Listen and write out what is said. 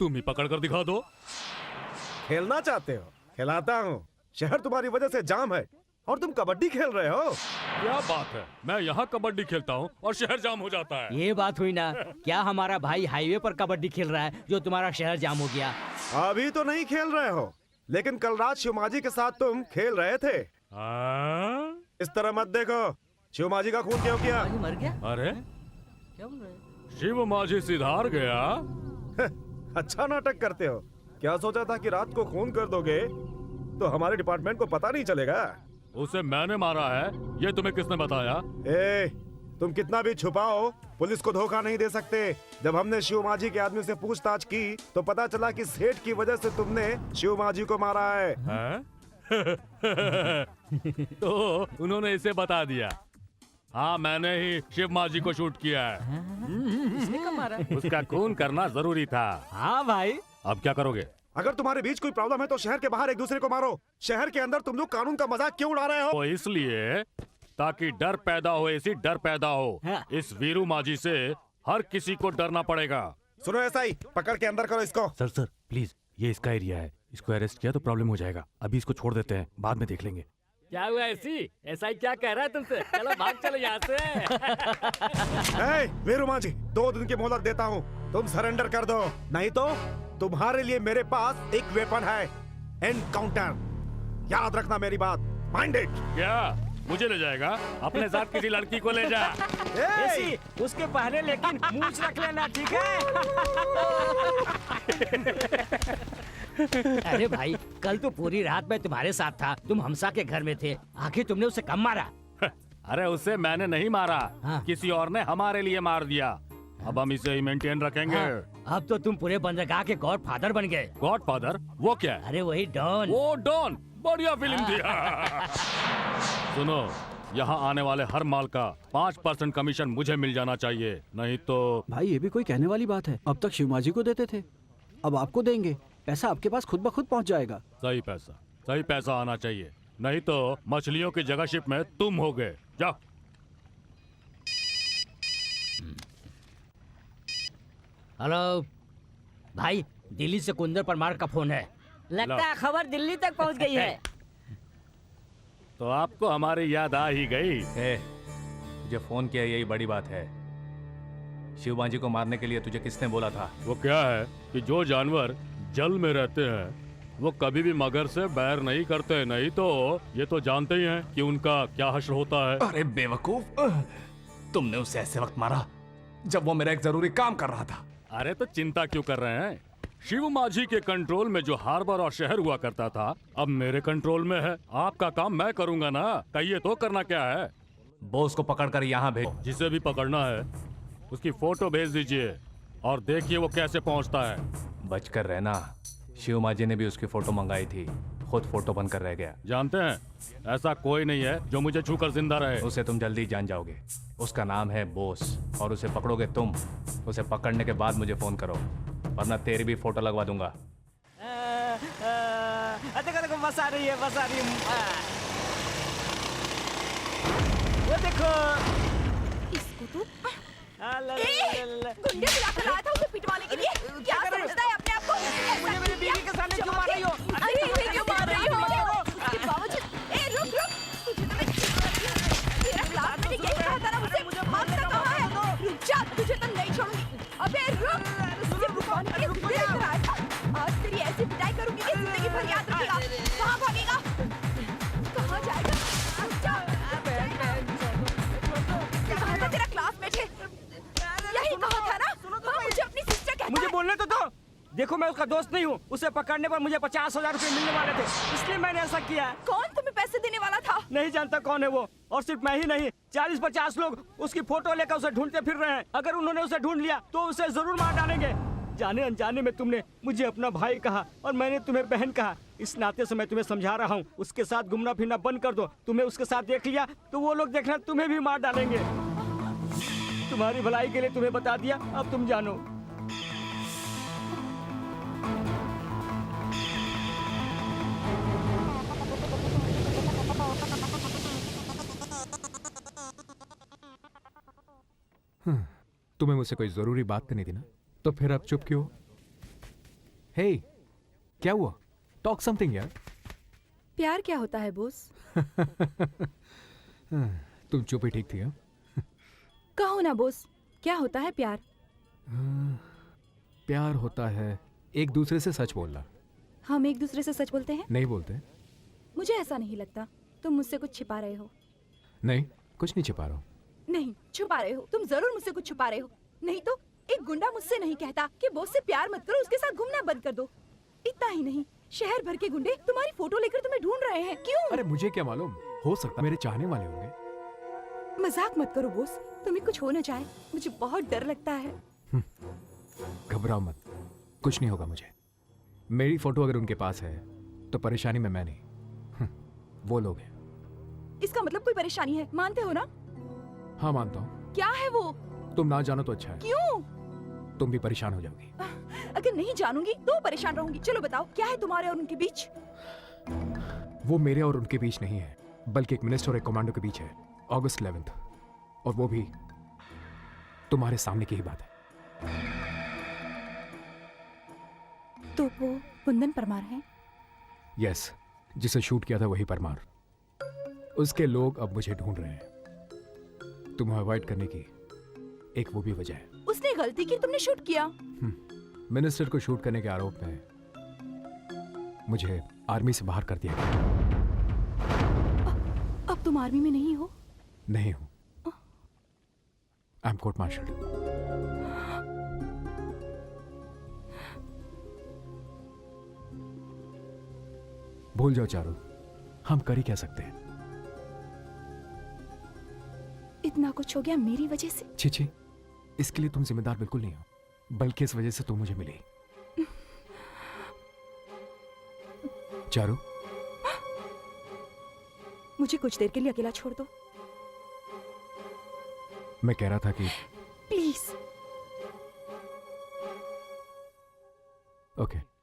तुम ही पकड़ कर दिखा दो। खेलना चाहते हो? खिलाता हूँ। शहर तुम्हारी वजह से जाम है और तुम कबड्डी खेल रहे हो। क्या बात है, मैं यहाँ कबड्डी खेलता हूँ और शहर जाम हो जाता है। ये बात हुई ना। क्या हमारा भाई हाईवे पर कबड्डी खेल रहा है जो तुम्हारा शहर जाम हो गया? अभी तो नहीं खेल रहे हो, लेकिन कल रात शिवमाजी के साथ तुम खेल रहे थे। हाँ? इस तरह मत देखो। शिवमाजी का खून क्यों किया? अरे मर गया? अरे क्या बोल रहे हैं? शिव माझी सिधार गया। अच्छा नाटक करते हो। क्या सोचा था कि रात को खून कर दोगे तो हमारे डिपार्टमेंट को पता नहीं चलेगा? उसे मैंने मारा है, ये तुम्हें किसने बताया? ए, तुम कितना भी छुपाओ, पुलिस को धोखा नहीं दे सकते। जब हमने शिवमाजी के आदमी से पूछताछ की तो पता चला कि सेठ की वजह से तुमने शिवमाजी को मारा है। हैं? तो उन्होंने इसे बता दिया। हाँ, मैंने ही शिव माझी को शूट किया है। इसने कब मारा? उसका खून करना जरूरी था। हाँ भाई। अब क्या करोगे? अगर तुम्हारे बीच कोई प्रॉब्लम है तो शहर के बाहर एक दूसरे को मारो। शहर के अंदर तुम लोग कानून का मजाक क्यों उड़ा रहे हो? वो इसलिए ताकि डर पैदा हो, ऐसी डर पैदा हो। हाँ। इस वीरू माझी से हर किसी को डरना पड़ेगा। सुनो ऐसा ही, पकड़ के अंदर करो इसको। सर प्लीज, ये इसका एरिया है। इसको अरेस्ट किया तो प्रॉब्लम हो जाएगा। अभी इसको छोड़ देते हैं, बाद में देख लेंगे। क्या हुआ ऐसा ही क्या कह रहा है तुमसे? चलो भाग चलो यहाँ से। वीरू माझी, 2 दिन की मोहलत देता हूँ, तुम सरेंडर कर दो, नहीं तो तुम्हारे लिए मेरे पास एक वेपन है, एनकाउंटर। याद रखना मेरी बात, माइंड इट। क्या मुझे ले जाएगा? अपने साथ किसी लड़की को ले जा। ऐसी उसके पहले लेकिन मूंछ रख लेना, ठीक है? अरे भाई, कल तो पूरी रात मैं तुम्हारे साथ था। तुम हमसा के घर में थे, आखिर तुमने उसे कब मारा? अरे उसे मैंने नहीं मारा। हाँ। किसी और ने हमारे लिए मार दिया। अब हम इसे ही मेंटेन रखेंगे। हाँ, अब तो तुम पूरे बंदरगाह के गॉड फादर बन गए। God father? वो क्या है? अरे वही डॉन। वो डॉन, बढ़िया फिल्म थी। सुनो, यहाँ आने वाले हर माल का 5% कमीशन मुझे मिल जाना चाहिए, नहीं तो। भाई ये भी कोई कहने वाली बात है? अब तक शिवमाजी को देते थे, अब आपको देंगे। पैसा आपके पास खुद ब खुद पहुंच जाएगा। सही पैसा आना चाहिए, नहीं तो मछलियों की जगह शिप में तुम हो गए। जाओ। हेलो भाई, दिल्ली से कुंदर परमार का फोन है। लगता है खबर दिल्ली तक पहुँच गई है। तो आपको हमारी याद आ ही गई। तुझे फोन किया यही बड़ी बात है। शिवमाजी को मारने के लिए तुझे किसने बोला था? वो क्या है कि जो जानवर जल में रहते हैं वो कभी भी मगर से बैर नहीं करते, नहीं तो ये तो जानते ही हैं कि उनका क्या हश्र होता है। अरे बेवकूफ, तुमने उसे ऐसे वक्त मारा जब वो मेरा एक जरूरी काम कर रहा था। अरे तो चिंता क्यों कर रहे हैं? शिव माझी के कंट्रोल में जो हार्बर और शहर हुआ करता था अब मेरे कंट्रोल में है। आपका काम मैं करूंगा ना, कहिए तो करना क्या है? बॉस को पकड़कर यहाँ भेज। जिसे भी पकड़ना है उसकी फोटो भेज दीजिए और देखिए वो कैसे पहुंचता है। बचकर रहना, शिवमाजी ने भी उसकी फोटो मंगाई थी, खुद फोटो बनकर रह गया। जानते हैं, ऐसा कोई नहीं है जो मुझे छूकर जिंदा रहे। उसे तुम जल्दी जान जाओगे। उसका नाम है बोस और उसे पकड़ोगे तुम। उसे पकड़ने के बाद मुझे फोन करो, वरना तेरी भी फोटो लगवा दूंगा। देखो देखो, बस आ रही है। वो देखो, इसको तो गुंडे बुलाकर लाया था उसे पिटवाने के लिए। क्या समझता है अपने आप को? मुझे मेरी बीवी के सामने क्यों मार रही हो? अरे इसे क्यों मार रही हो? उसके बावजूद रुक तुझे तो मैं तेरा क्लास में यही कहा था ना मुझे मारना कहाँ है? रुक जा, तुझे तो नहीं छोड़ूंगी। अबे रुक, तुझे बुखाने के लिए लेकर आया था। आज तेरी ऐसी पिटाई करूंगी कि जिंदगी भर याद रखेगा। कहाँ भागेगा? कहाँ जाएगा? कहाँ था तेरा क्लासमेट है? यही कहा था ना? मुझे अपनी सिस्टर कहता मुझे है। बोलने तो दो। देखो, मैं उसका दोस्त नहीं हूँ। उसे पकड़ने पर मुझे 50,000 रुपए मिलने वाले थे, इसलिए मैंने ऐसा किया। कौन तुम्हें पैसे देने वाला था? नहीं जानता कौन है वो। और सिर्फ मैं ही नहीं, 40-50 लोग उसकी फोटो लेकर उसे ढूंढते फिर रहे हैं। अगर उन्होंने उसे ढूंढ लिया तो उसे जरूर मार डालेंगे। जाने अनजाने में तुमने मुझे अपना भाई कहा और मैंने तुम्हें बहन कहा। इस नाते से मैं तुम्हें समझा रहा हूँ, उसके साथ घूमना फिरना बंद कर दो। तुम्हें उसके साथ देख लिया तो वो लोग देखना तुम्हें भी मार डालेंगे। तुम्हारी भलाई के लिए तुम्हें बता दिया, अब तुम जानो। तुम्हें मुझसे कोई जरूरी बात करनी थी ना, तो फिर अब चुप क्यों? हे, क्या हुआ? टॉक समथिंग यार. प्यार क्या होता है बोस? तुम चुप ही ठीक थी. हाँ? कहो ना बोस, क्या होता है प्यार? प्यार होता है एक दूसरे से सच बोलना. हम एक दूसरे से सच बोलते हैं? नहीं बोलते? मुझे ऐसा नहीं लगता. तुम मुझसे कुछ छिपा रहे हो. नहीं, कुछ नहीं छिपा रहा हूँ. नहीं, छुपा रहे हो. तुम जरूर मुझसे कुछ छुपा रहे हो. नहीं तो एक गुंडा मुझसे नहीं कहता कि बॉस से प्यार मत करो, उसके साथ घूमना बंद कर दो. इतना ही नहीं, शहर भर के गुंडे तुम्हारी फोटो लेकर तुम्हें ढूंढ रहे हैं. क्यों? अरे मुझे क्या मालूम, हो सकता मेरे चाहने वाले होंगे. मजाक मत करो बोस, तुम्हें कुछ हो न जाए. मुझे बहुत डर लगता है. घबराओ मत, कुछ नहीं होगा मुझे. मेरी फोटो अगर उनके पास है तो परेशानी में मैं नहीं, वो लोग हैं. इसका मतलब कोई परेशानी है, मानते हो ना? हाँ मानता हूँ. क्या है वो? तुम ना जानो तो अच्छा है. क्यों? तुम भी परेशान हो जाओगी. अगर नहीं जानूंगी तो परेशान रहूंगी. चलो बताओ, क्या है तुम्हारे और उनके बीच? वो मेरे और उनके बीच नहीं है, बल्कि एक मिनिस्टर और एक कमांडो के बीच है. अगस्त 11th, और वो भी तुम्हारे सामने की ही बात है. तो वो कुंदन परमार है? यस, जिसे शूट किया था वही परमार. उसके लोग अब मुझे ढूंढ रहे हैं. तुम्हें अवॉइड करने की एक वो भी वजह है. उसने गलती की, तुमने शूट किया. मिनिस्टर को शूट करने के आरोप में मुझे आर्मी से बाहर कर दिया गया. अब तुम आर्मी में नहीं हो? नहीं हूं. I am court marshalled. भूल जाओ चारू, हम कर ही क्या सकते हैं. इतना कुछ हो गया मेरी वजह से? छी, इसके लिए तुम जिम्मेदार बिल्कुल नहीं हो, बल्कि इस वजह से तुम मुझे मिली. चारू, मुझे कुछ देर के लिए अकेला छोड़ दो. मैं कह रहा था कि प्लीज. ओके.